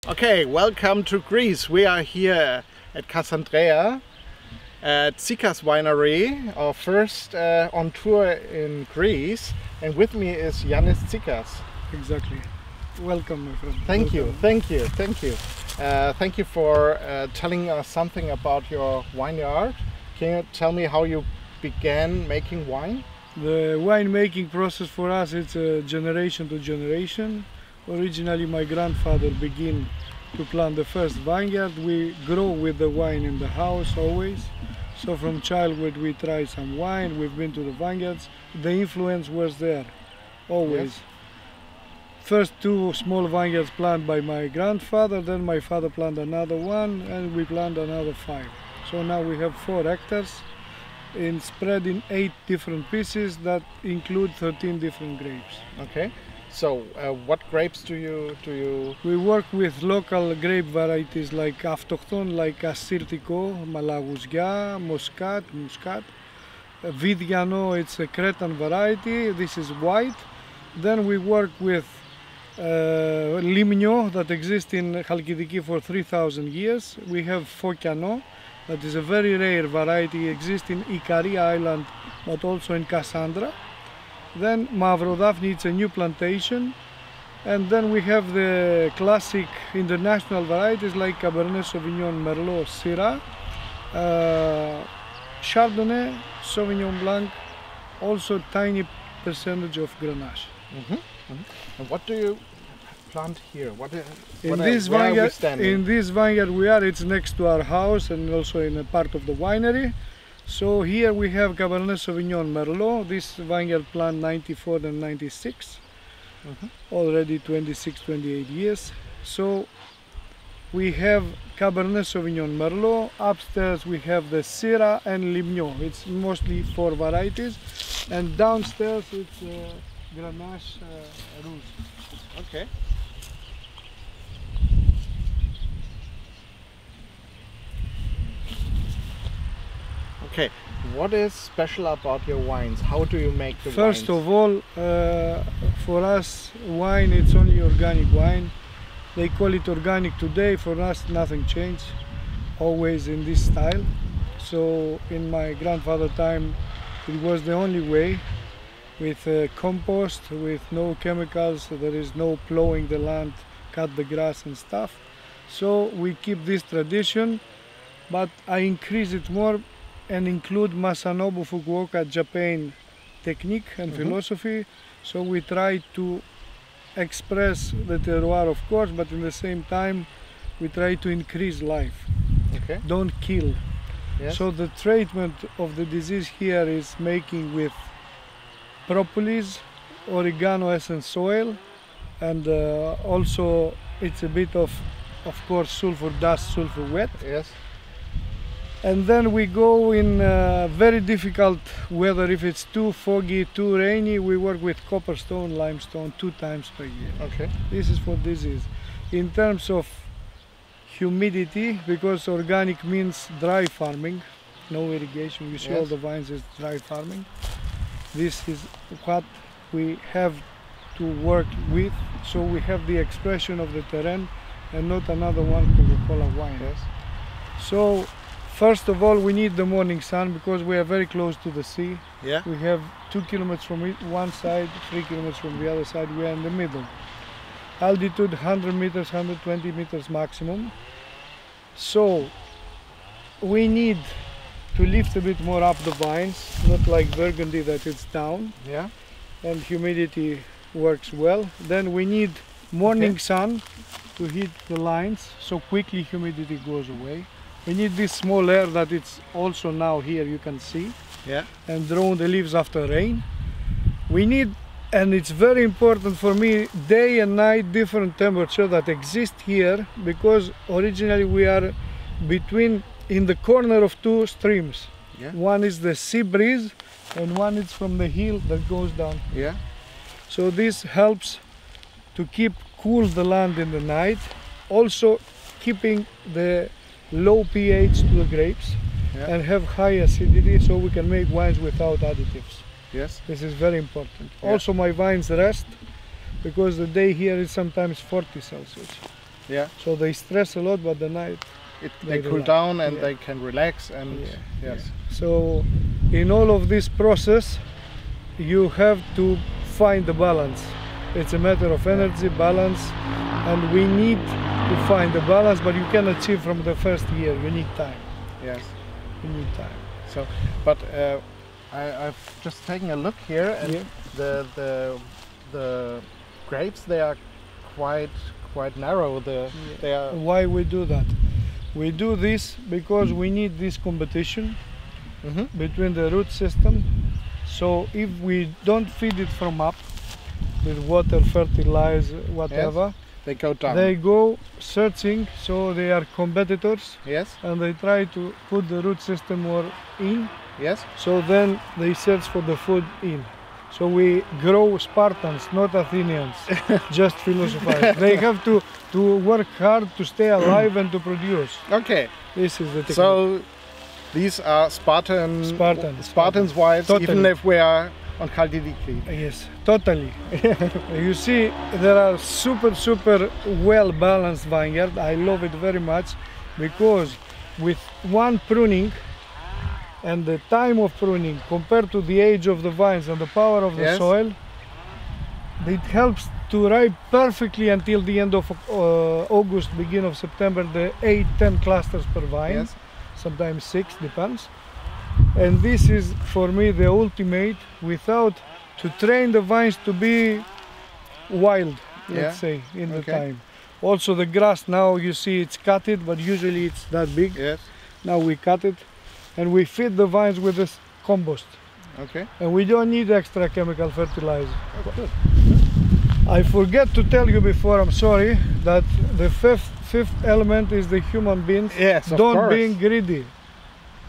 Okay, welcome to Greece. We are here at Kassandreia at Tzikas Winery, our first on tour in Greece, and with me is Yiannis Tzikas. Exactly. Welcome, my friend. Thank you, Welcome. thank you, thank you. Thank you for telling us something about your vineyard. Can you tell me how you began making wine? The winemaking process for us is generation to generation. Originally, my grandfather began to plant the first vineyard. We grow with the wine in the house always. So from childhood we try some wine, we've been to the vineyards. The influence was there, always. Yes. First two small vineyards planted by my grandfather, then my father planted another one, and we planted another 5. So now we have 4 hectares spread in 8 different pieces that include 13 different grapes. Okay. So, what grapes do you? We work with local grape varieties like autochthon, like Assyrtiko, Malagousia, Muscat. Vidiano, it's a Cretan variety. This is white. Then we work with Limno that exists in Chalkidiki for 3,000 years. We have Fokiano, that is a very rare variety, exists in Ikari Island, but also in Cassandreia. Then Mavrodaphne, it's a new plantation. And then we have the classic international varieties like Cabernet Sauvignon, Merlot, Syrah, Chardonnay, Sauvignon Blanc, also tiny percentage of Grenache. And what do you plant here? In this vineyard we are, it's next to our house and also in a part of the winery. So here we have Cabernet Sauvignon Merlot, this vineyard plant 94 and 96, already 26, 28 years. So we have Cabernet Sauvignon Merlot, upstairs we have the Syrah and Limno, it's mostly 4 varieties, and downstairs it's Grenache Rouge. Okay. Okay, what is special about your wines? How do you make the wines? First of all, for us, wine, it's only organic wine. They call it organic today. For us, nothing changed. Always in this style. So in my grandfather's time, it was the only way, with compost, with no chemicals. There is no plowing the land, cut the grass and stuff. So we keep this tradition, but I increase it more and include Masanobu Fukuoka Japan technique and philosophy. So we try to express the terroir, of course, but in the same time we try to increase life. Okay. Don't kill. Yes. So the treatment of the disease here is making with propolis, oregano essence soil, and also it's a bit of course, sulfur dust, sulfur wet. Yes. And then we go in very difficult weather. If it's too foggy, too rainy, we work with copperstone, limestone 2 times per year. Okay. This is for disease. In terms of humidity, because organic means dry farming, no irrigation. You see all the vines is dry farming. This is what we have to work with. So we have the expression of the terrain and not another one Coca-Cola wine. Yes. So first of all, we need the morning sun because we are very close to the sea. Yeah. We have 2 kilometers from one side, 3 kilometers from the other side. We are in the middle. Altitude 100 meters, 120 meters maximum. So we need to lift a bit more up the vines, not like Burgundy that it's down. Yeah. And humidity works well. Then we need morning sun to hit the lines, so quickly humidity goes away. We need this small air that it's also now here, you can see. Yeah. And draw the leaves after rain. We need, and it's very important for me, day and night different temperature that exist here, because originally we are in the corner of 2 streams. Yeah. One is the sea breeze and one is from the hill that goes down. Yeah. So this helps to keep cool the land in the night, also keeping the low pH to the grapes and have high acidity, so we can make wines without additives. Yes. This is very important. Yeah. Also my vines rest because the day here is sometimes 40 Celsius. Yeah. So they stress a lot, but the night they cool down and they can relax and yes. So in all of this process, you have to find the balance. It's a matter of energy balance, and we need to find the balance, but you can achieve from the first year. You need time. Yes. You need time. So, but I've just taken a look here, and the grapes, they are quite narrow. They are. Why we do that? We do this because we need this competition between the root system. So if we don't feed it from up with water, fertilizer, whatever, they go down. They go searching, so they are competitors. Yes. And they try to put the root system more in. Yes. So then they search for the food in. So we grow Spartans, not Athenians, just philosophize. They have to work hard to stay alive and to produce. Okay. This is the technique. So these are Spartans wines, totally. Even if we are on Chalkidiki. Yes, totally. You see, there are super well balanced vineyard. I love it very much because with one pruning and the time of pruning compared to the age of the vines and the power of the soil, it helps to ripe perfectly until the end of August, beginning of September, the 8-10 clusters per vine, sometimes 6, depends. And this is for me the ultimate, without to train the vines to be wild, let's say, in the time. Also the grass, now you see it's cutted, but usually it's that big. Yes. Now we cut it and we feed the vines with this compost. Okay. And we don't need extra chemical fertilizer. Oh, good. I forget to tell you before, I'm sorry, that the fifth element is the human beings. Yes, of Don't course. be greedy.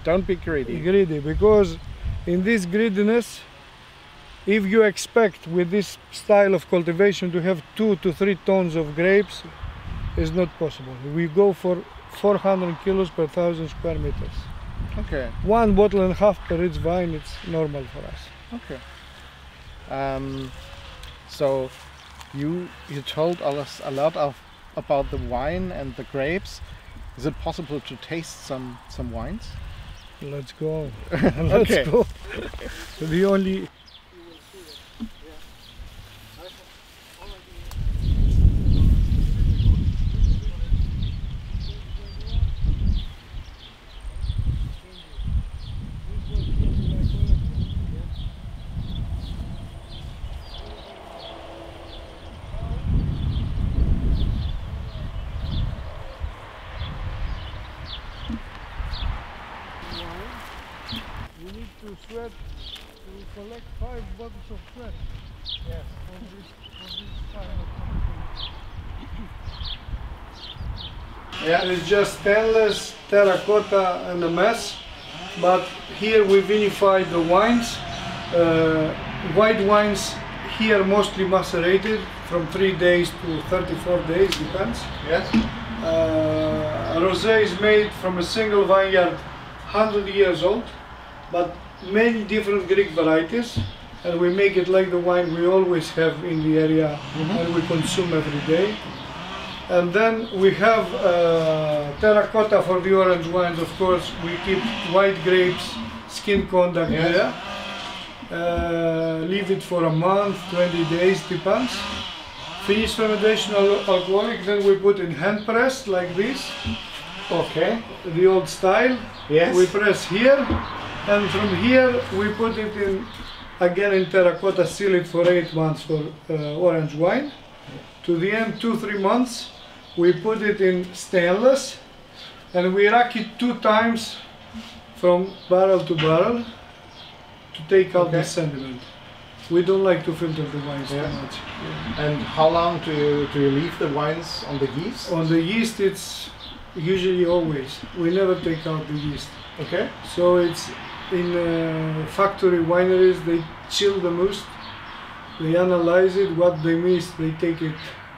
Don't be greedy. Greedy, because in this greediness, if you expect with this style of cultivation to have 2 to 3 tons of grapes, it's not possible. We go for 400 kilos per 1,000 square meters. Okay. 1.5 bottles per each vine, it's normal for us. Okay. So you told us a lot about the wine and the grapes. Is it possible to taste some wines? Let's go. Let's go. The only. To sweat, to collect 5 bottles of sweat. Yes. For this kind of company. It's just stainless, terracotta and a mess. But here we vinify the wines. White wines here mostly macerated from 3 days to 34 days, depends. Yes. Rosé is made from a single vineyard, 100 years old, but many different Greek varieties, and we make it like the wine we always have in the area and we consume every day. And then we have terracotta for the orange wines, of course. We keep white grapes, skin contact there. Leave it for a month, 20 days, depends. Finished fermentation alcoholic, then we put in hand press like this. Okay. The old style. Yes. We press here. And from here we put it in, again in terracotta, seal it for 8 months for orange wine. To the end, 2-3 months, we put it in stainless and we rack it 2 times from barrel to barrel to take out the sediment. We don't like to filter the wines too much. And how long do you leave the wines on the yeast? On the yeast, it's usually always. We never take out the yeast. Okay. So it's in factory wineries, they chill the must, they analyze it, what they miss, they take it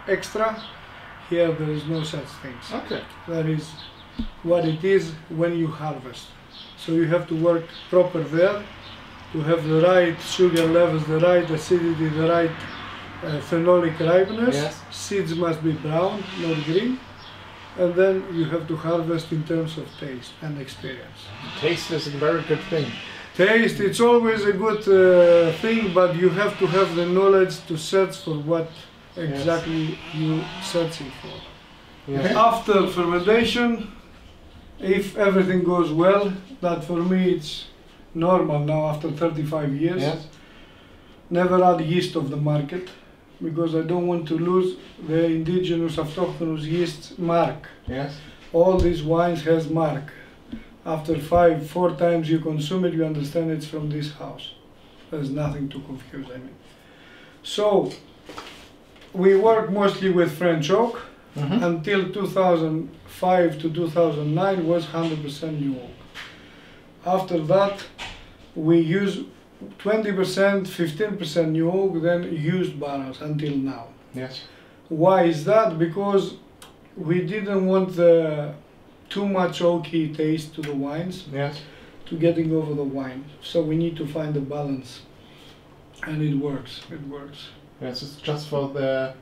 extra. Here there is no such things. Okay. That is what it is when you harvest. So you have to work proper there to have the right sugar levels, the right acidity, the right phenolic ripeness. Yes. Seeds must be brown, not green. and then you have to harvest in terms of taste and experience. Taste is a very good thing. Taste, it's always a good thing, but you have to have the knowledge to search for what exactly you searching for. Yes. After fermentation, if everything goes well, that for me it's normal now after 35 years. Yes. Never add yeast of the market, because I don't want to lose the indigenous autochthonous yeast mark. Yes. All these wines has mark. After 4 times you consume it, you understand it's from this house. There's nothing to confuse, I mean. So, we work mostly with French oak. Until 2005 to 2009 was 100% new oak. After that, we use 20%, 15% new oak, then used barrels until now. Yes. Why is that? Because we didn't want the too much oaky taste to the wines. Yes. To getting over the wine. So we need to find a balance, and it works. It works. Yes, it's just for the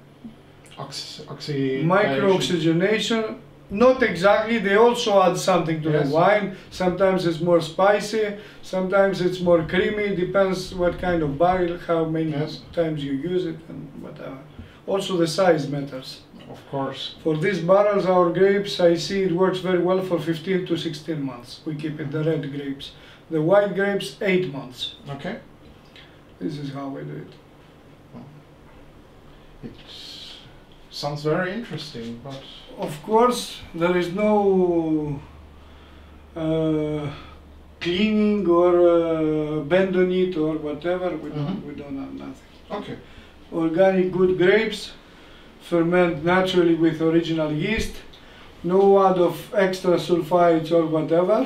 oxidation. Micro-oxygenation. Not exactly, they also add something to the wine. Sometimes it's more spicy, sometimes it's more creamy, depends what kind of barrel, how many times you use it, and whatever. Also the size matters. Of course. For these barrels, our grapes, I see it works very well for 15 to 16 months. We keep it, the red grapes. The white grapes, 8 months. Okay. This is how we do it. It sounds very interesting, but... Of course, there is no cleaning or bend on it or whatever. We don't have nothing. Okay. Organic good grapes, ferment naturally with original yeast, no add of extra sulfites or whatever.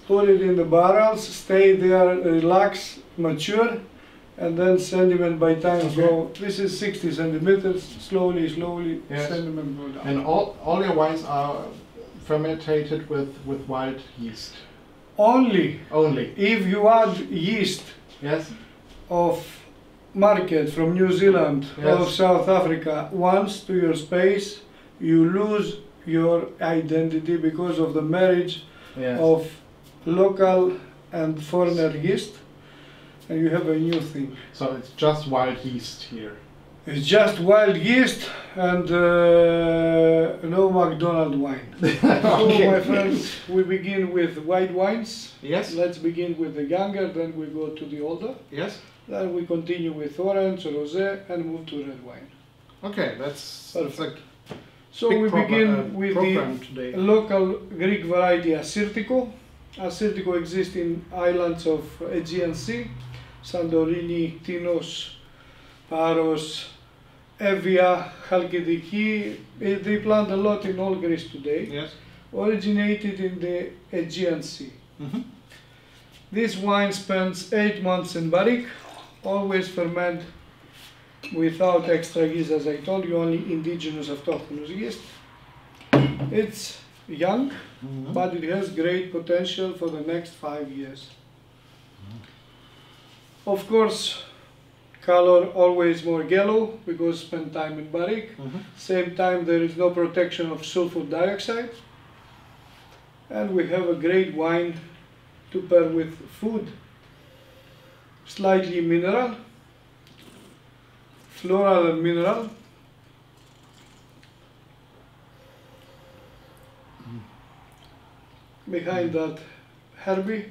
Put it in the barrels, stay there, relax, mature, and then sediment by time go. This is 60 centimeters, slowly, sediment go down. And all your wines are fermented with wild yeast? Only. Only. If you add yeast of market from New Zealand or South Africa once to your space, you lose your identity because of the marriage of local and foreigner yeast, and you have a new thing. So it's just wild yeast here? It's just wild yeast and no McDonald's wine. Okay. So my friends, we begin with white wines. Yes. Let's begin with the younger, then we go to the older. Yes. Then we continue with orange, rosé, and move to red wine. Okay, that's perfect. So we begin with the local Greek variety Assyrtiko. Assyrtiko exists in islands of Aegean Sea, Santorini, Tinos, Paros, Evia, Chalkidiki. They plant a lot in all Greece today. Yes. Originated in the Aegean Sea. This wine spends 8 months in barrique, always ferment without extra yeast, as I told you, only indigenous autochthonous yeast. It's young, but it has great potential for the next 5 years. Of course, color always more yellow because spend time in barrique. Same time there is no protection of sulfur dioxide, and we have a great wine to pair with food. Slightly mineral, floral and mineral. Behind that, herby.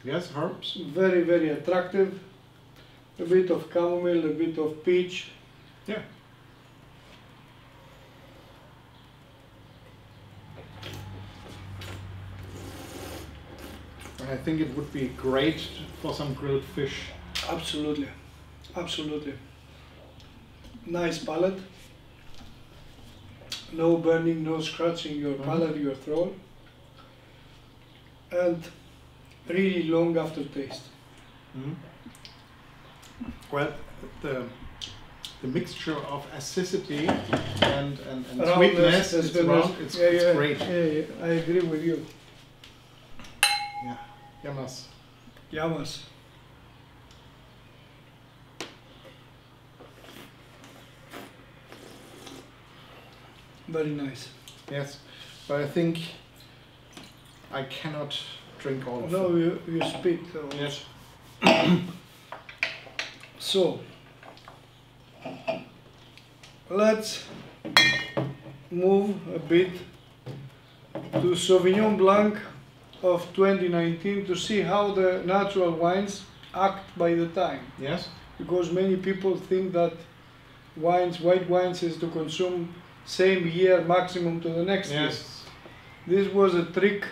Yes, herbs. Very, very attractive. A bit of chamomile, a bit of peach. Yeah. I think it would be great for some grilled fish. Absolutely, absolutely. Nice palate. No burning, no scratching your palate, your throat. And really long aftertaste. Well, the mixture of acidity and sweetness is around. It's great. Yeah, I agree with you. Yeah, Yamas. Yamas. Very nice. Yes, but I think I cannot drink all of No, them. you spit. Yes. So, let's move a bit to Sauvignon Blanc of 2019 to see how the natural wines act by the time. Yes. Because many people think that wines, white wines, is to consume same year maximum to the next year. Yes. This was a trick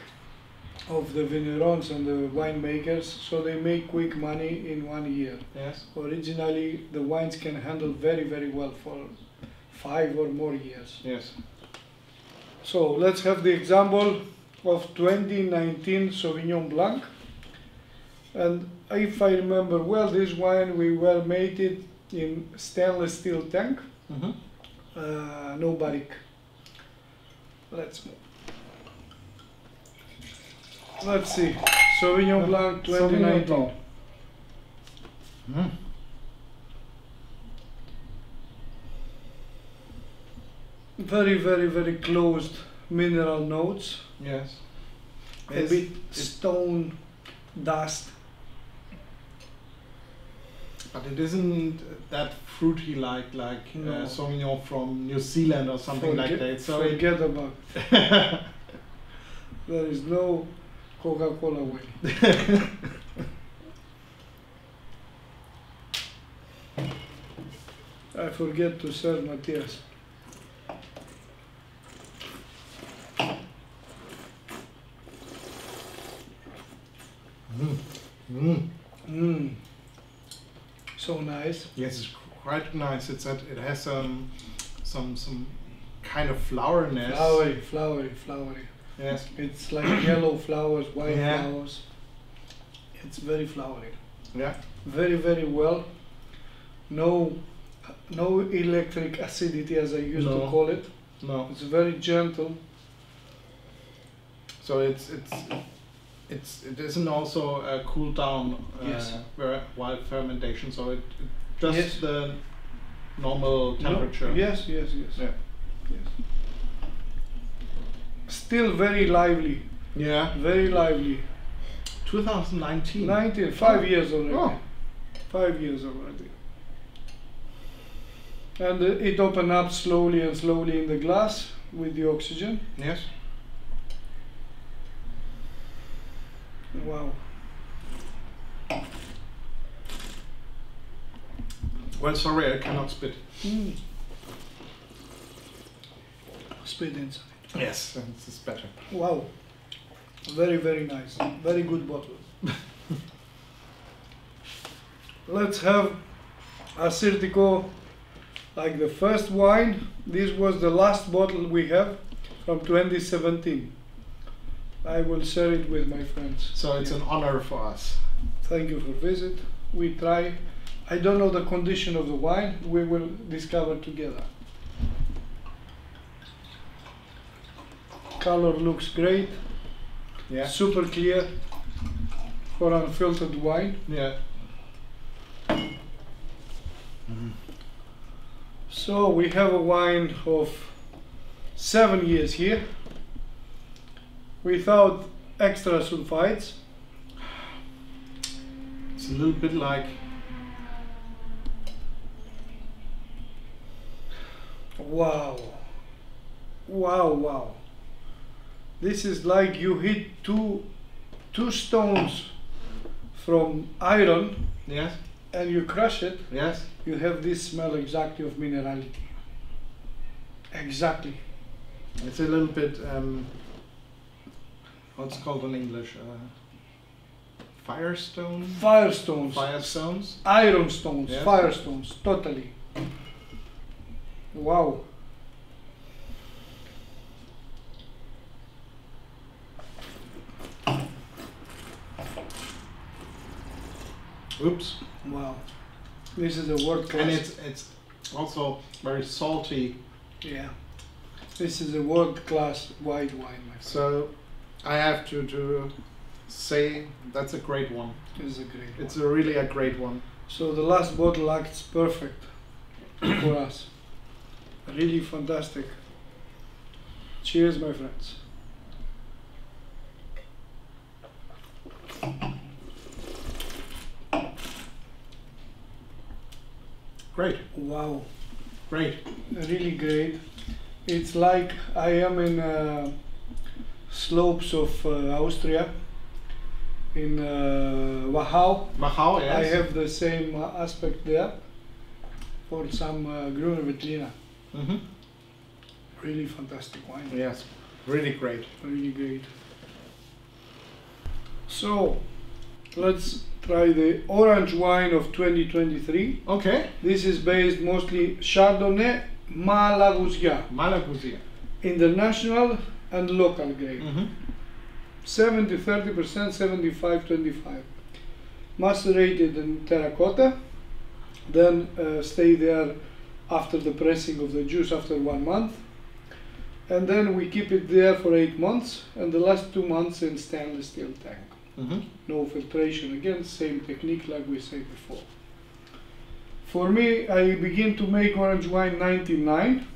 of the vignerons and the winemakers, so they make quick money in 1 year. Yes. Originally, the wines can handle very, very well for 5 or more years. Yes. So let's have the example of 2019 Sauvignon Blanc. And if I remember well, this wine we well made it in stainless steel tank, no barrique. Let's move. Let's see, Sauvignon Blanc 2019. Very, very, very closed mineral notes. Yes. A bit stone, dust. But it isn't that fruity like No. Sauvignon from New Zealand or something like that. So forget about it. There is no Coca-Cola way. I forget to serve Matthias. So nice. Yes, it's quite nice. It has some kind of floweriness. Flowery. Yes. It's like yellow flowers, white Yeah. flowers. It's very flowery. Yeah. Very, very well. No electric acidity, as I used to call it. No. It's very gentle. So it isn't also a cool down Yes. while fermentation. So it just Yes. the normal temperature. No, yes. Yeah. Yes. Still very lively. Yeah. Very lively. 2019. 5 years already. Oh. 5 years already. And it opened up slowly and slowly in the glass with the oxygen. Yes. Wow. Well, sorry, I cannot spit. Spit inside. Yes, this is better. Wow. Very, very nice. Very good bottle. Let's have Assyrtiko like the first wine. This was the last bottle we have from 2017. I will share it with my friends. So it's an honor for us. Thank you for visit. We try. I don't know the condition of the wine. We will discover together. Color looks great. Yeah. Super clear for unfiltered wine. Yeah. So we have a wine of 7 years here, without extra sulfites. It's a little bit like Wow. This is like you hit two stones from iron. yes, And you crush it. yes. You have this smell exactly of minerality. Exactly. It's a little bit what's it called in English? Firestone. Firestones. Firestones. Iron stones. Yes. Firestones. Totally. Wow. Oops. Wow. This is a world class. And it's also very salty. Yeah. This is a world class white wine, my friend. So I have to say that's a great one. This is a great It's one. really a great one. So the last bottle acts perfect for us. Really fantastic. Cheers, my friends. Great. Wow, Great. really great. It's like I am in slopes of Austria, in Wachau. Wachau, yes. I have the same aspect there for some Grüne Veltliner. Mm-hmm. Really fantastic wine. Yes, really great. Really great. So, let's try the orange wine of 2023. Okay. This is based mostly Chardonnay, Malagousia, Malagousia. international and local grape. Mm-hmm. 70-30%, 75-25. Macerated in terracotta, then stay there after the pressing of the juice after 1 month. And then we keep it there for 8 months, and the last 2 months in stainless steel tank. Mm-hmm. No filtration, again, same technique like we said before. For me, I begin to make orange wine 99.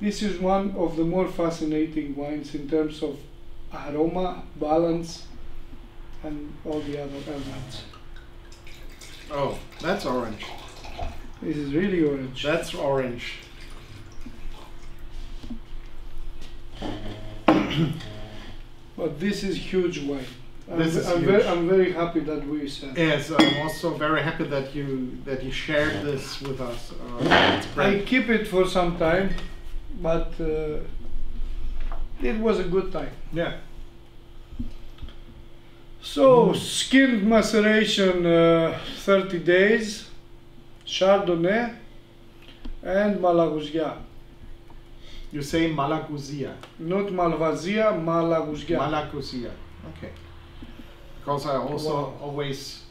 This is one of the more fascinating wines in terms of aroma, balance, and all the other elements. Oh, that's orange. This is really orange. That's orange. But this is huge wine. This is huge. I'm very happy that we said. Yes, I'm also very happy that you shared this with us. It's I great. keep it for some time, but it was a good time. Yeah. So, skilled maceration 30 days, Chardonnay and Malagousia. You say Malagousia. Not Malvasia, Malagousia. Malagousia. Okay. Because I also Wow. always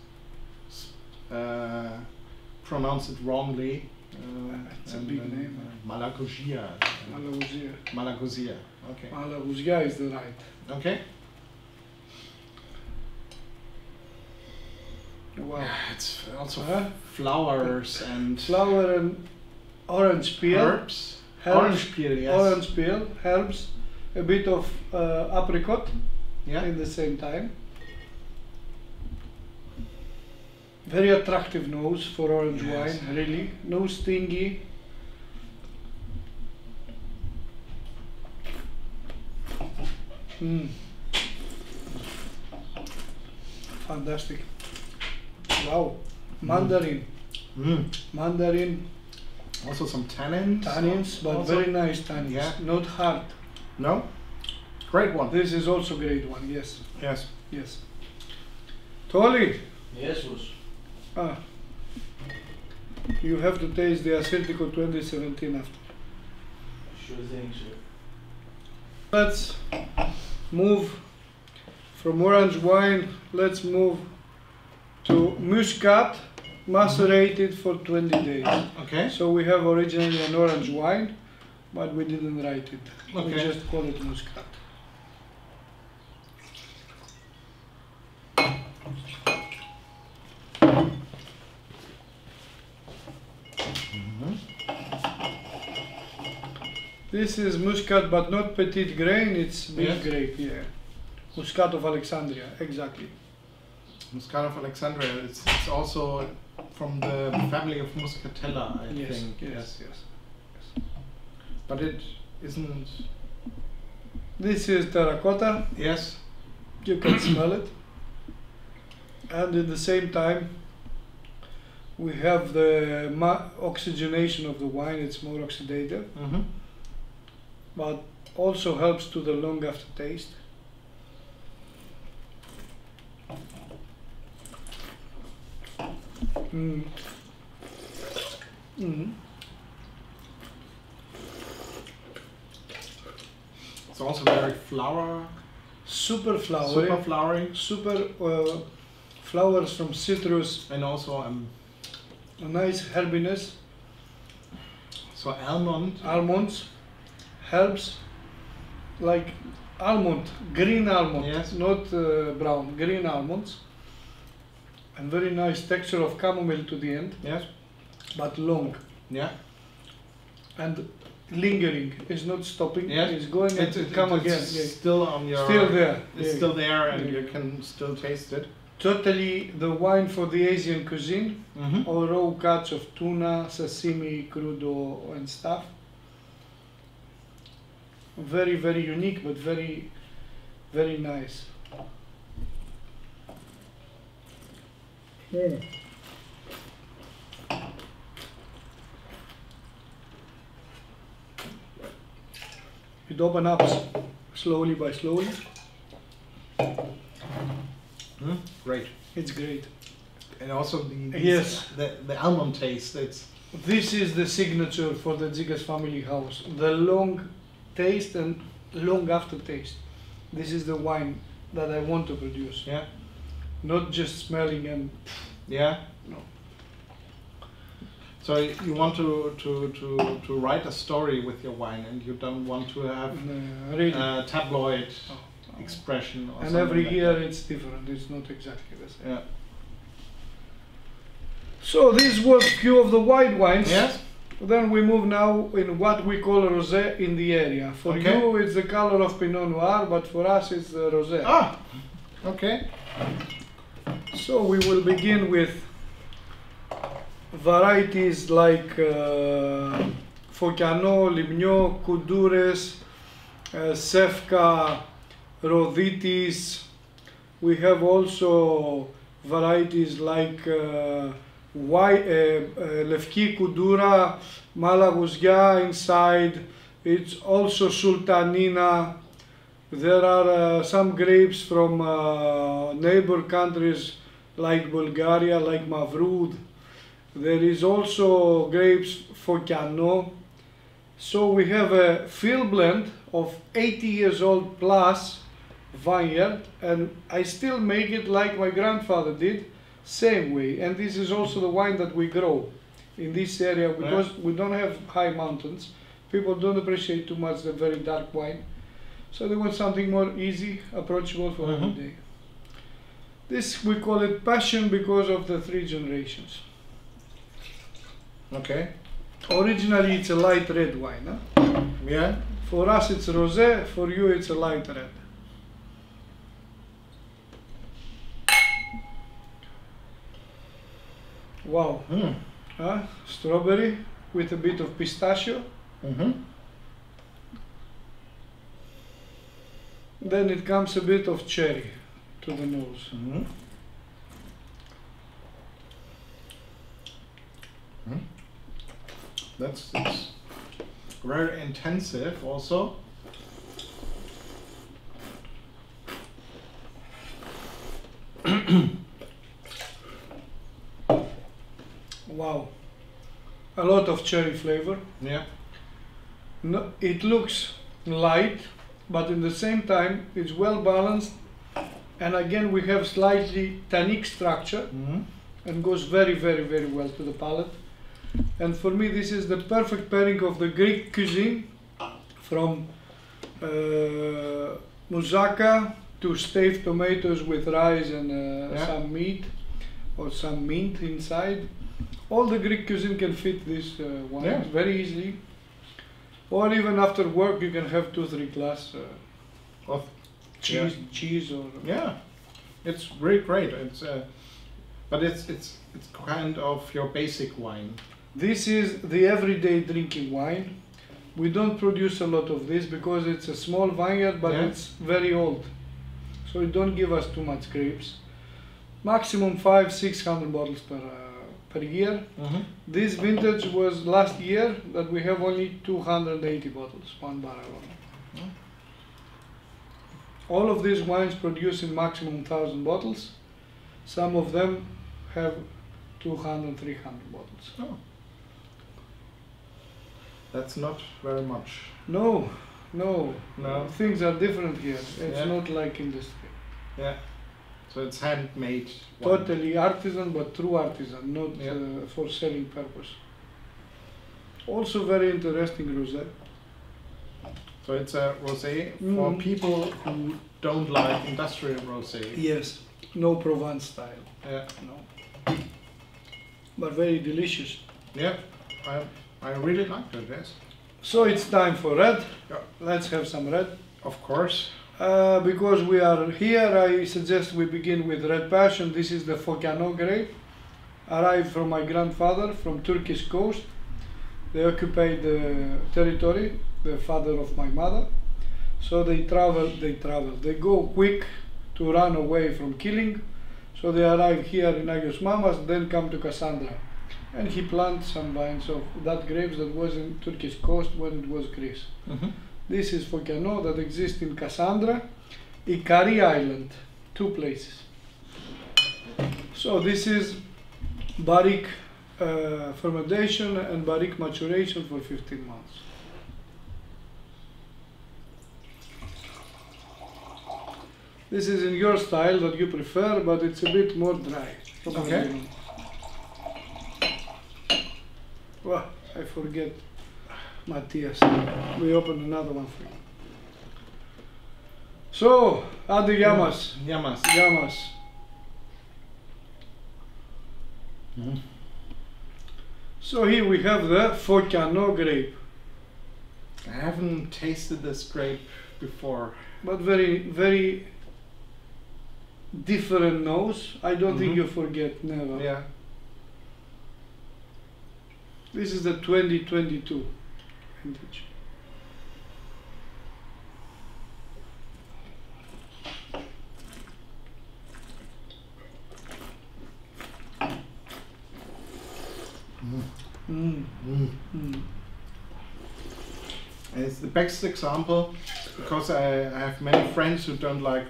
pronounce it wrongly. It's a big name. Malagousia. Malagousia. Malagousia. Okay. Malagousia is the right. Okay. Wow. It's also Huh? flowers and Flower and orange peel. herbs. Orange peel, yes. Orange peel, herbs, a bit of apricot Yeah. in the same time. Very attractive nose for orange Yes. wine, really. No stingy. Fantastic. Wow. Mandarin. Mm. Mandarin Also some tannins. tannins, but Also- very nice tannins. Yeah. Not hard. No? Great one. This is also great one, yes. Yes. Yes. Tolly, Jesus. you have to taste the Assyrtiko 2017 after. Sure thing, sir. Let's move from orange wine, let's move to muscat, macerated for 20 days. Okay. So we have originally an orange wine, but we didn't write it. We Okay. just call it muscat. This is muscat, but not petite grain, it's big Yes. grape, yeah. Muscat of Alexandria, exactly. Muscat of Alexandria. It's also from the family of Muscatella, I Yes, think. yes. But it isn't. This is terracotta, Yes. you can smell it. And at the same time, we have the oxygenation of the wine, it's more oxidative, Mm-hmm. but also helps to the long aftertaste. Mm. Mm. It's also very Super flowery, super flowery, super flowers from citrus, and also a nice herbiness, so almond. almonds, herbs, like almond, green almond, Yes. not brown, green almonds, and very nice texture of chamomile to the end, Yes. but long. Yeah. And lingering. It's not stopping. Yes. It's going and it come again. It's Yeah. still on your. Still there. It's Yeah. still there, and Yeah. you can still taste it. Totally the wine for the Asian cuisine, Mm-hmm. or raw cuts of tuna, sashimi, crudo, and stuff. Very, very unique, but very, very nice. Mm. It opens up slowly by slowly. Great. It's great. And also the Yes. the almond taste. It's This is the signature for the Tzikas family house. The long taste and long aftertaste. This is the wine that I want to produce. yeah. Not just smelling and Yeah. no. So you want to write a story with your wine, and you don't want to have Really. tabloid Oh, no. expression or And something every like year that. it's different. It's not exactly the same. Yeah. So these were few of the white wines. Yes. Then we move now in what we call rosé in the area. For Okay. you it's the color of Pinot Noir, but for us it's the rosé. Ah. Okay. So we will begin with varieties like Focano, Limno, Koudoures, Sefka, Roditis. We have also varieties like Lefki Koudoura, Malagousia inside. It's also Sultanina. There are some grapes from neighbor countries like Bulgaria, like Mavrud. There is also grapes Focano. So we have a field blend of 80 years old plus vineyard, and I still make it like my grandfather did, same way. And this is also the wine that we grow in this area because we don't have high mountains. People don't appreciate too much the very dark wine. So they want something more easy, approachable for every day. This we call it passion because of the 3 generations. Okay. Originally it's a light red wine. Huh? Yeah. For us it's rosé, for you it's a light red. Wow. Strawberry with a bit of pistachio. Mm-hmm. Then it comes a bit of cherry to the nose. Mm-hmm. That's very intensive also. Wow. A lot of cherry flavor. Yeah. No, it looks light, but in the same time it's well balanced, and again we have slightly tannic structure and goes very, very, very well to the palate. And for me this is the perfect pairing of the Greek cuisine, from moussaka to staved tomatoes with rice and some meat or some mint inside. All the Greek cuisine can fit this wine very easily. Or even after work you can have 2-3 glass Of cheese or it's really great. It's but it's kind of your basic wine. This is the everyday drinking wine. We don't produce a lot of this because it's a small vineyard, but it's very old, so it don't give us too much grapes. Maximum 500-600 bottles per year. This vintage was last year that we have only 280 bottles, 1 barrel only. All of these wines produce in maximum 1,000 bottles. Some of them have 200-300 bottles. Oh. That's not very much. No. Things are different here. It's not like industry. Yeah. So it's handmade wine. Totally artisan, but true artisan, not for selling purpose. Also very interesting rosé. So it's a rosé for people who don't like industrial rosé. Yes, no Provence style. Yeah. No. But very delicious. Yeah. I really liked it. Yes. So it's time for red. Yeah. Let's have some red. Of course. Because we are here, I suggest we begin with red passion. This is the Fokano grape, arrived from my grandfather from Turkish coast. They occupied the territory, the father of my mother. So they go quick to run away from killing. So they arrive here in Agios Mamas, then come to Kassandreia. And he planted some vines of that grapes that was in Turkish coast when it was Greece. Mm-hmm. This is Fokano that exists in Kassandreia, Ikari Island, 2 places. So this is barrique fermentation and barrique maturation for 15 months. This is in your style that you prefer, but it's a bit more dry. Okay. Well, I forget Matthias. We open another one for you. So, add the Yamas. Yamas. Yamas. Mm-hmm. So here we have the Fokano grape, I haven't tasted this grape before. but very different nose. I don't think you forget, never. Yeah. This is the 2022 vintage. And it's the best example because I have many friends who don't like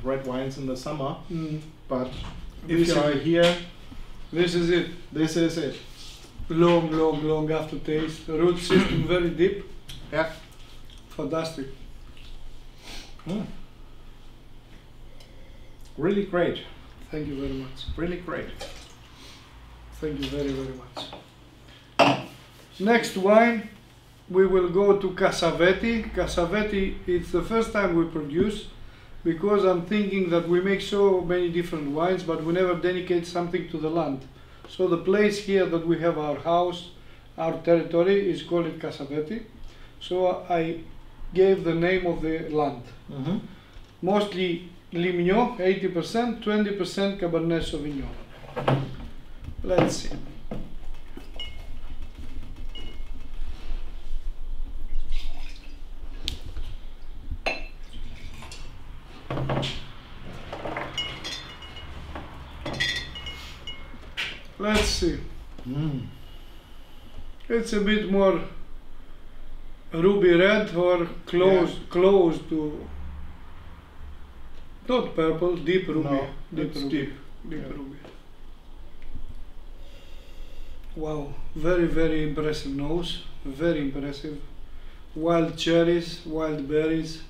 red wines in the summer, but if This you are is- here, This is it. this is it. Long aftertaste. Root system very deep. Yeah. Fantastic. Really great. Thank you very much. Really great. Thank you very much. Next wine, we will go to Cassavetti. Cassavetti, it's the first time we produce because I'm thinking that we make so many different wines, but we never dedicate something to the land. So the place here that we have our house, our territory, is called Cassavetti. So I gave the name of the land. Mostly Limignon, 80%, 20% Cabernet Sauvignon. Let's see. Let's see. It's a bit more ruby red or close to, not purple, deep ruby. No, deep it's ruby. deep. Deep Yeah. ruby. Wow, very impressive nose, very impressive. Wild cherries, wild berries.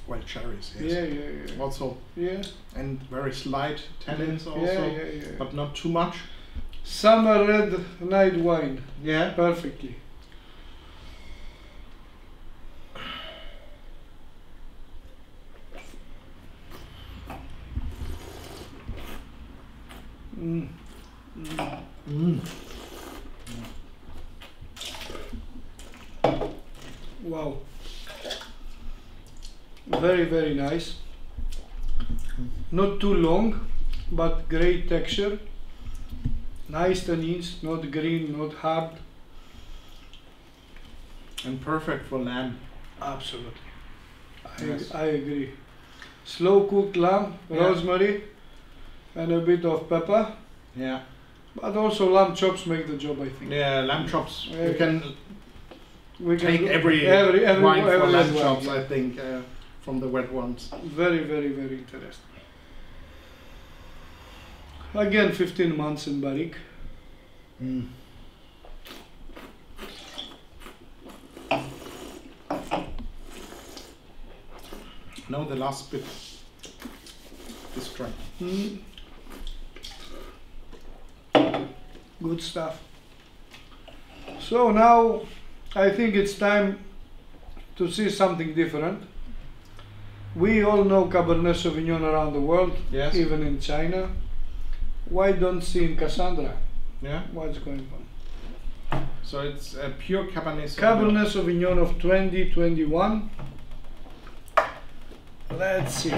Well, cherries, yes. Yeah. Also, Yeah. and very slight tannins also, Yeah. but not too much. Summer red night wine, Yeah. perfectly. Wow. Very nice. Not too long, but great texture. Nice tannins, not green, not hard. And perfect for lamb. Absolutely. Yes. I agree. Slow cooked lamb, Yeah. rosemary, and a bit of pepper. Yeah. But also lamb chops make the job, I think. Yeah, lamb chops. Yeah. You can We can take do every wine for lamb chops, yeah. I think, from the wet ones. Very interesting. Again, 15 months in barrique. Now the last bit. This try. Good stuff. So now I think it's time to see something different. We all know Cabernet Sauvignon around the world, Yes. even in China. Why don't see in Kassandreia? Yeah. What's going on? So it's a pure Cabernet Sauvignon. Cabernet Sauvignon of 2021. Let's see.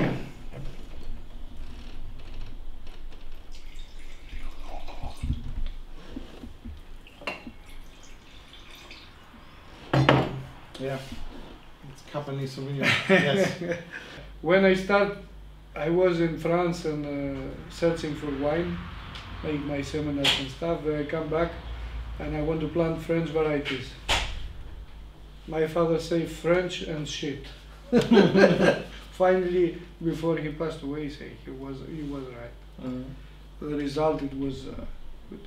Yeah, it's Cabernet Sauvignon. Yes. When I was in France and searching for wine, make my seminars and stuff. Then I come back and I want to plant French varieties. My father said French and shit. Finally, before he passed away, he was right. Mm. The result, it was good.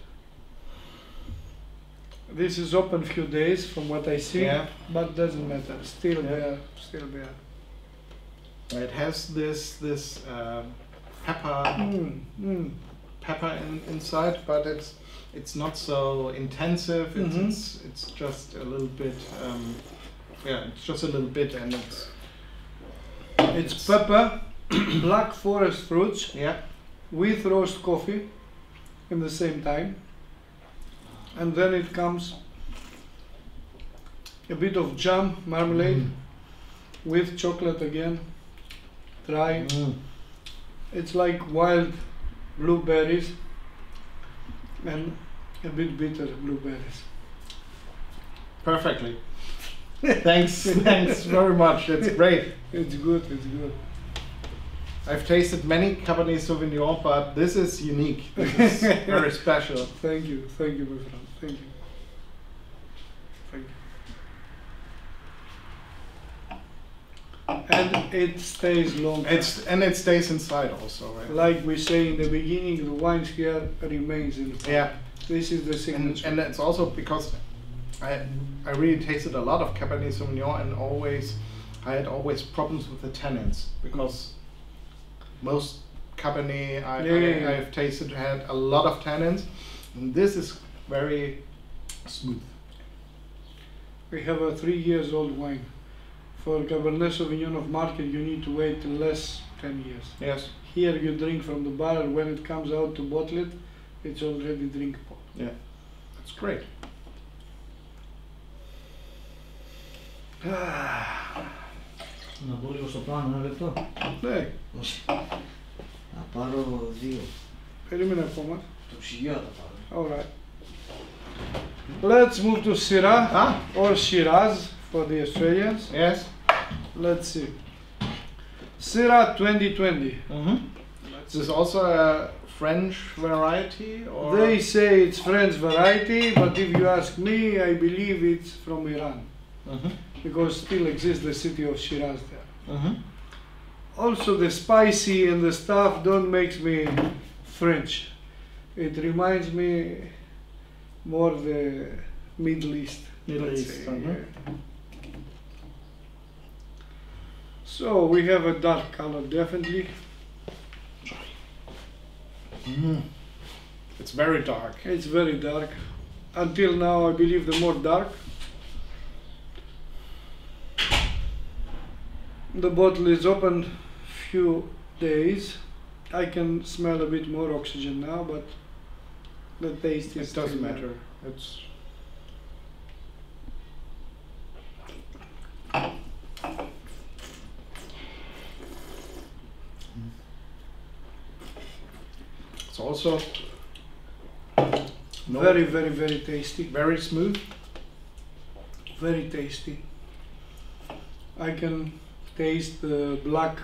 This is open few days from what I see, Yeah. but doesn't matter. Still there, still there. It has this pepper pepper inside, but it's not so intensive. It's just a little bit. Yeah, it's just a little bit, and it's pepper, black forest fruits, yeah, with roast coffee in the same time, and then it comes a bit of jam, marmalade, with chocolate again, dry. It's like wild blueberries and a bit bitter blueberries. perfectly. Thanks very much. It's great. It's good, it's good. I've tasted many Cabernet Sauvignon, but this is unique. This is very special. Thank you, my friend. Thank you. Thank you. And it stays long. And it stays inside also, right? Like we say in the beginning, the wine here remains in the pot. Yeah. This is the signature. And it's also because I really tasted a lot of Cabernet Sauvignon, and I had always problems with the tannins, because most Cabernet I've tasted had a lot of tannins, and this is very smooth. We have a 3-year-old wine. For Cabernet Sauvignon of market, you need to wait less 10 years. Yes. Here you drink from the barrel. When it comes out to bottle it, it's already drinkable. Yeah, that's great. Να πω λίγο στο πάνω, ένα λεπτό. Ναι, Να πάρω 2. περίμενε ακόμα. Το ψυγείο θα πάρω. All right. Let's move to Syrah or Shiraz for the Australians. Yes. Let's see. Syrah 2020. This is also a French variety, or They say it's French variety, but if you ask me, I believe it's from Iran, because still exists the city of Shiraz there. Also, the spicy and the stuff don't make me French. It reminds me more the Middle East. Middle let's East. say, yeah. So we have a dark color, definitely. It's very dark. It's very dark. Until now, I believe the more dark. The bottle is open few days. I can smell a bit more oxygen now, but the taste is It doesn't still there. matter. It's also Very, very, very tasty. very smooth. Very tasty. I can taste the black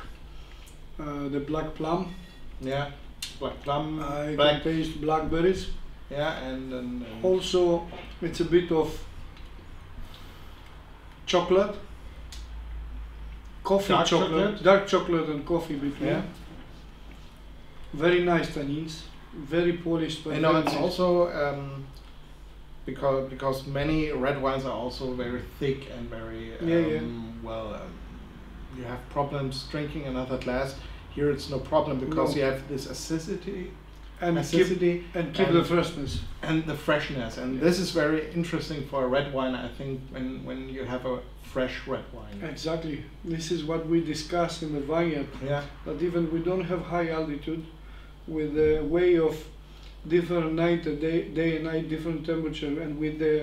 plum. Yeah, black plum, I black. can taste blackberries. Yeah, and Also, it's a bit of chocolate, coffee Dark chocolate, chocolate? dark chocolate and coffee between. Yeah. Very nice tannins, very polished. But you know, very it's nice. also because many red wines are also very thick and very you have problems drinking another glass. Here it's no problem, because No. you have this acidity and acidity keep the freshness. and the freshness, and this is very interesting for a red wine, I think, when you have a fresh red wine. Exactly. This is what we discuss in the vineyard. Yeah. That even we don't have high altitude, with the way of different night, day and night, different temperature, and with the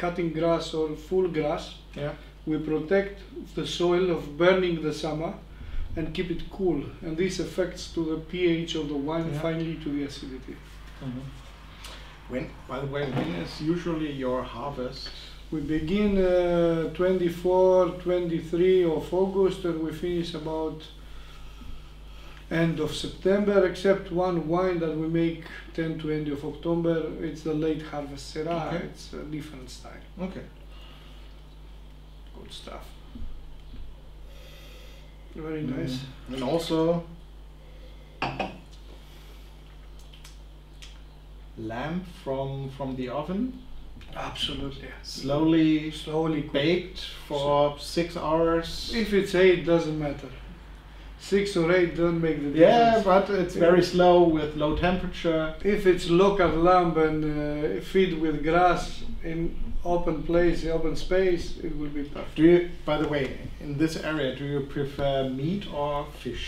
cutting grass or full grass. Yeah. We protect the soil of burning the summer and keep it cool. And this affects to the pH of the wine and Yeah. finally to the acidity. When, by the way, when is usually your harvest? We begin 24, 23 of August and we finish about end of September, except one wine that we make 10 to end of October. It's the late harvest Syrah. Okay. It's a different style. Okay. Good stuff. Very nice. And also lamb from the oven, Absolutely. slowly Slowly cooked. baked for 6 hours. If it's 8, doesn't matter. 6 or 8 don't make the Yeah, difference. but it's very slow with low temperature. If it's local lamb and feed with grass in open place, open space, it will be perfect. Do you, by the way, in this area, do you prefer meat or fish?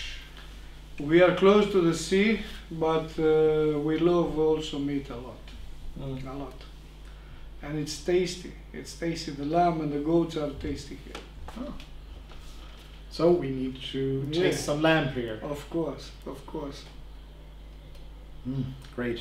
We are close to the sea, but we love also meat a lot, a lot. And it's tasty. It's tasty. The lamb and the goats are tasty here. Oh. So we need to Yeah. taste some lamb here. Of course, of course. Great.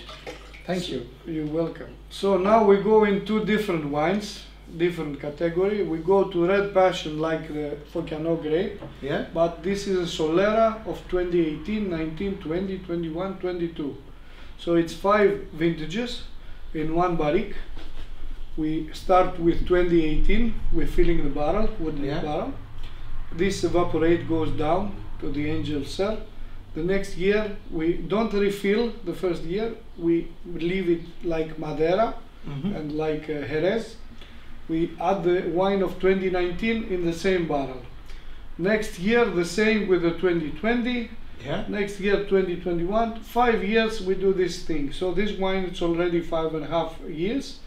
Thank you. You're welcome. So now we go in 2 different wines, different category. We go to red passion like the Focciano grape, Yeah? but this is a Solera of 2018, 19, 20, 21, 22. So it's 5 vintages in one barrique. We start with 2018, we're filling the barrel, wooden Yeah. barrel. This evaporate goes down to the angel cell. The next year we don't refill the first year, we leave it like Madeira and like Jerez. We add the wine of 2019 in the same barrel. Next year the same with the 2020, Yeah? next year 2021. 5 years we do this thing. So this wine it's already 5.5 years.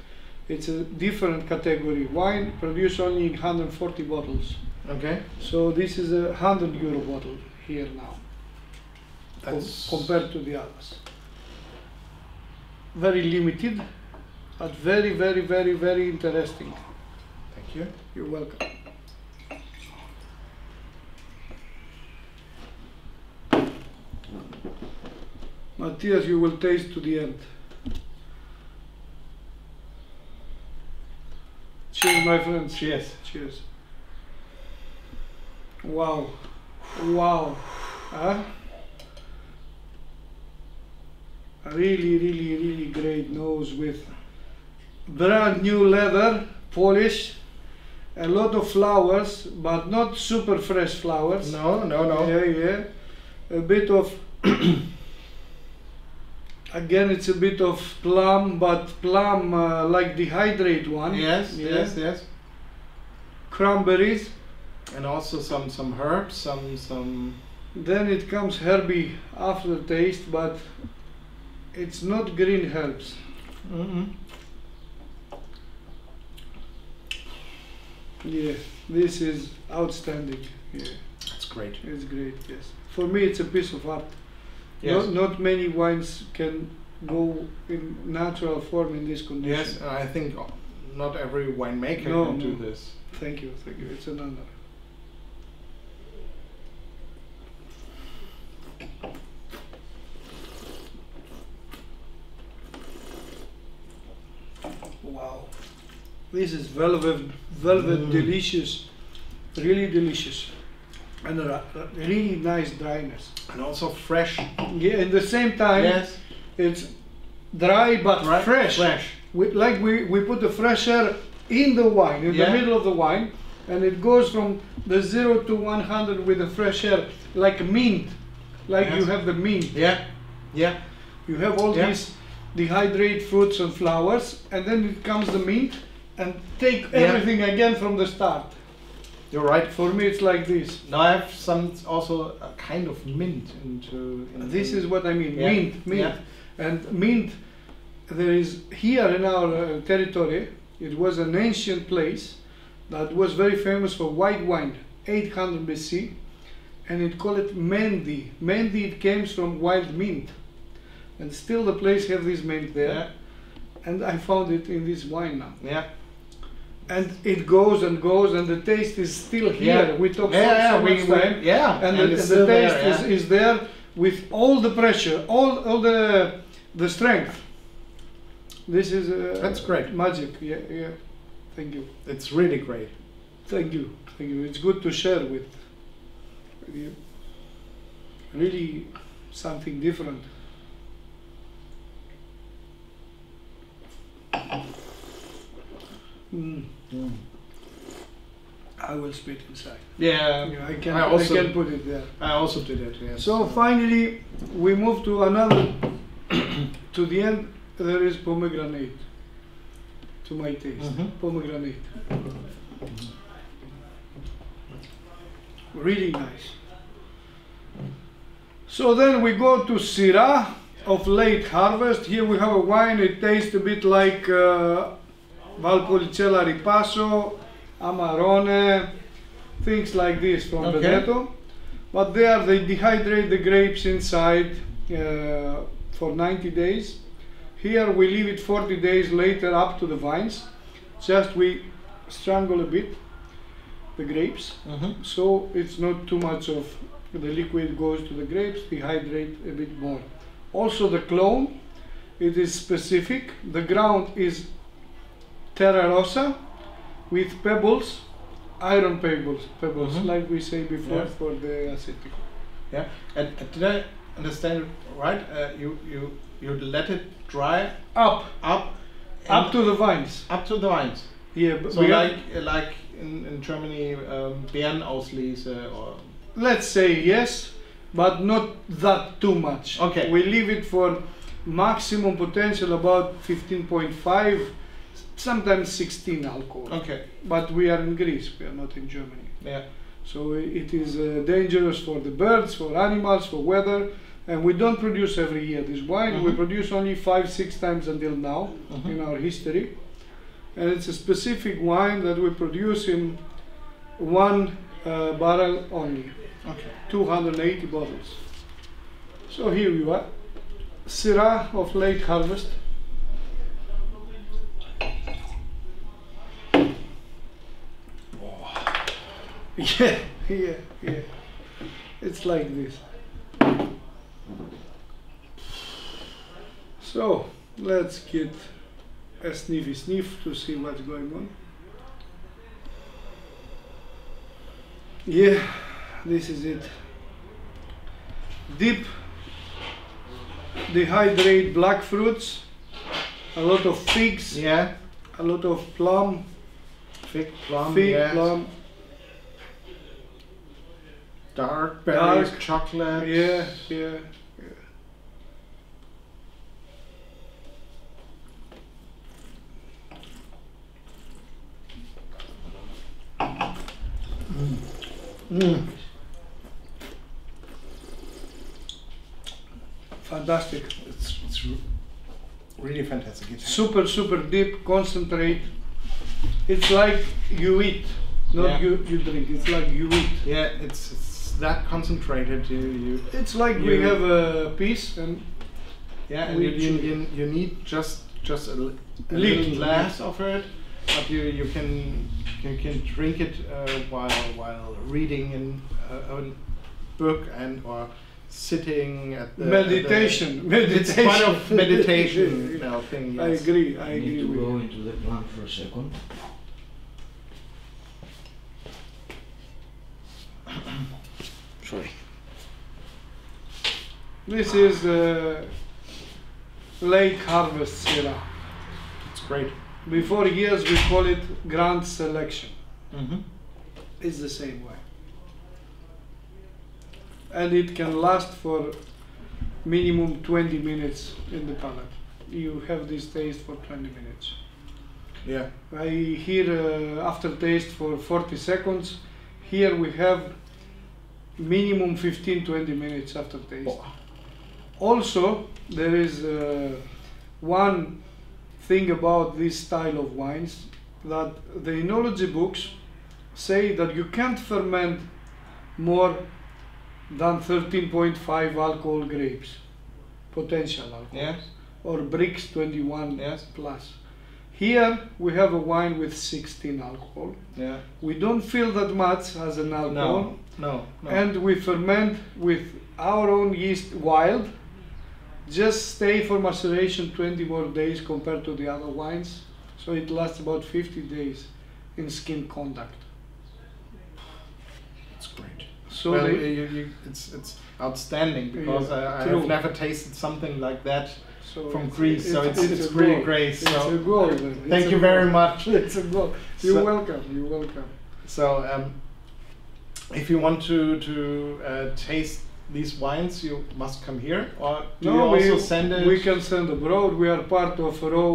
It's a different category wine, produced only in 140 bottles. Okay. So this is a €100 bottle here now, That's compared to the others. Very limited, but very, very, very, very interesting. Thank you. You're welcome. Matthias, you will taste to the end. Cheers, my friends. Cheers. Cheers. Wow. Wow. Huh? A really, really, really great nose with brand new leather, polish, a lot of flowers, but not super fresh flowers. No, no, no. Yeah, yeah. A bit of, again, it's a bit of plum, but plum like dehydrate one. Yes, Yeah. yes, yes. Cranberries. And also some herbs, some. Then it comes herby aftertaste, but it's not green herbs. Yeah, this is outstanding. Yeah, That's great. it's great. Yes, for me it's a piece of art. Yes. Not many wines can go in natural form in this condition. Yes, and I think not every winemaker No, can no. do this. Thank you, thank you. It's an honor. Wow, this is velvet, delicious, really delicious, and a really nice dryness. And also fresh. Yeah, at the same time, Yes. it's dry but Right. fresh. Fresh. We put the fresh air in the wine, in Yeah. the middle of the wine, and it goes from the 0 to 100 with the fresh air, like mint, like Yes. you have the mint. Yeah. Yeah. You have all Yeah. these dehydrate fruits and flowers, and then it comes the mint, and take Yeah. everything again from the start. You're right. For me, it's like this. Now I have some also a kind of mint into. This is what I mean, Yeah. mint. Yeah. And mint, there is here in our territory, it was an ancient place that was very famous for white wine, 800 BC, and it called it Mendi. Mendi, it comes from wild mint. And still the place have this mint there, Yeah. and I found it in this wine now. Yeah. and it goes and goes, and the taste is still here. Yeah. We talk Yeah, so much time, yeah, and and the it's taste still there, yeah. is there with all the pressure, all the strength. This is That's great. magic. Yeah, yeah. Thank you. It's really great. Thank you. Thank you. It's good to share with you. Really something different. Mm. I will spit inside. Yeah, Yeah, I also can put it there. I also did it. Yes. So finally, we move to another. To the end, there is pomegranate. To my taste, pomegranate. Really nice. So then we go to Syrah of late harvest. Here we have a wine. It tastes a bit like Valpolicella Ripasso, Amarone, things like this from Veneto. But there they dehydrate the grapes inside for 90 days. Here we leave it 40 days later up to the vines. Just we strangle a bit the grapes, so it's not too much of the liquid goes to the grapes, dehydrate a bit more. Also the clone, it is specific. The ground is terra rossa with pebbles, iron pebbles, like we say before for the Assyrtiko. Yeah, and did I understand it right? You let it dry Up to the vines. Up to the vines. Yeah, but So we like in Germany, Beerenauslese or. let's say yes, but not that too much. Okay. We leave it for maximum potential about 15.5, sometimes 16 alcohol. Okay. But we are in Greece, we are not in Germany. Yeah. So it is dangerous for the birds, for animals, for weather. And we don't produce every year this wine. We produce only 5-6 times until now in our history. And it's a specific wine that we produce in one barrel only. Okay. 280 bottles. So here you are. Syrah of late harvest. Yeah, yeah, yeah. It's like this. So let's get a sniffy sniff to see what's going on. Yeah, this is it. Deep, dehydrate black fruits, a lot of figs, Yeah. a lot of plum, Fig, plum. fig, yes. plum, Dark berries, Dark. chocolate. yeah, yeah. Fantastic. It's really fantastic. It's Super, super deep, concentrate. It's like you eat, not Yeah. you drink. It's like you eat. Yeah, it's that concentrated. You It's like we You- have a piece and yeah, and We you need just a Little. little glass of it, but you can drink it while reading in a book and or sitting at the meditation. It's kind of meditation thing. I Yes. agree. I I need agree to with go you. into the plant for a second. Sorry. This is late harvest Syrah. It's great. Before years we call it Grand Selection. Mm-hmm. It's the same way. And it can last for minimum 20 minutes in the palate. You have this taste for 20 minutes. Yeah. I hear aftertaste for 40 seconds. Here we have minimum 15-20 minutes aftertaste. Oh. Also, there is one thing about this style of wines, that the enology books say that you can't ferment more than 13.5 alcohol grapes, potential alcohol, Yes. or bricks 21 Yes. plus. Here we have a wine with 16 alcohol. Yeah. We don't feel that much as an alcohol. No. And we ferment with our own yeast wild. Just stay for maceration 20 more days compared to the other wines. So it lasts about 50 days in skin contact. It's great. So Well, it's outstanding because Yeah, I true. have never tasted something like that so from Greece, so it's a really goal. great. It's So a goal. thank you very much. It's a goal. You're So- welcome. You're welcome. So if you want to taste these wines, you must come here, or do you also send it? We can send abroad. We are part of raw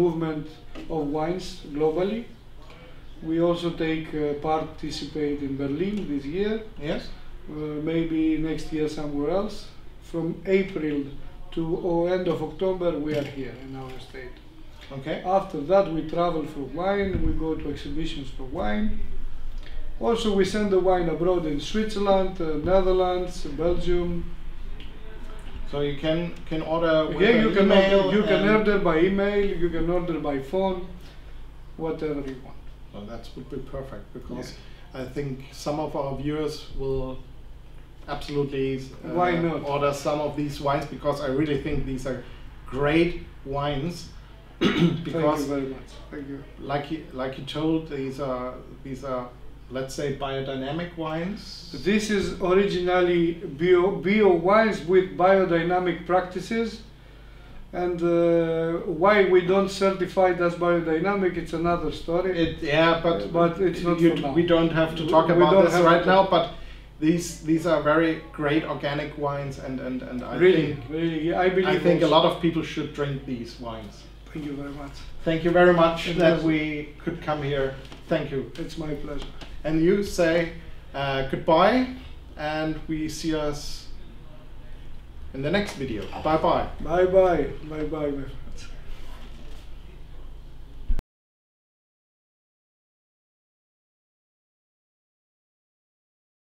movement of wines globally. We also participate in Berlin this year. Yes. Maybe next year somewhere else. From April to end of October, we are here in our state. Okay. After that, we travel for wine. We go to exhibitions for wine. Also, we send the wine abroad in Switzerland, Netherlands, Belgium. So you can order with Yeah, an email. you can and- order by email. You can order by phone, whatever you want. Well, that would be perfect because I think some of our viewers will absolutely Why not? order some of these wines because I really think these are great wines. Thank Because, you very much. Thank you. like you told, these are let's say biodynamic wines. This is originally bio wines with biodynamic practices, and why we don't certify it as biodynamic, it's another story. But it's not for now. we don't have to talk We about don't this have right to. now. But these are very great organic wines, and I Really, think really, I believe. I think a also. lot of people should drink these wines. Thank you very much. Thank you very much It that was- we could come here. Thank you. It's my pleasure. And you say goodbye, and we see us in the next video. Bye bye. Bye bye, my friends.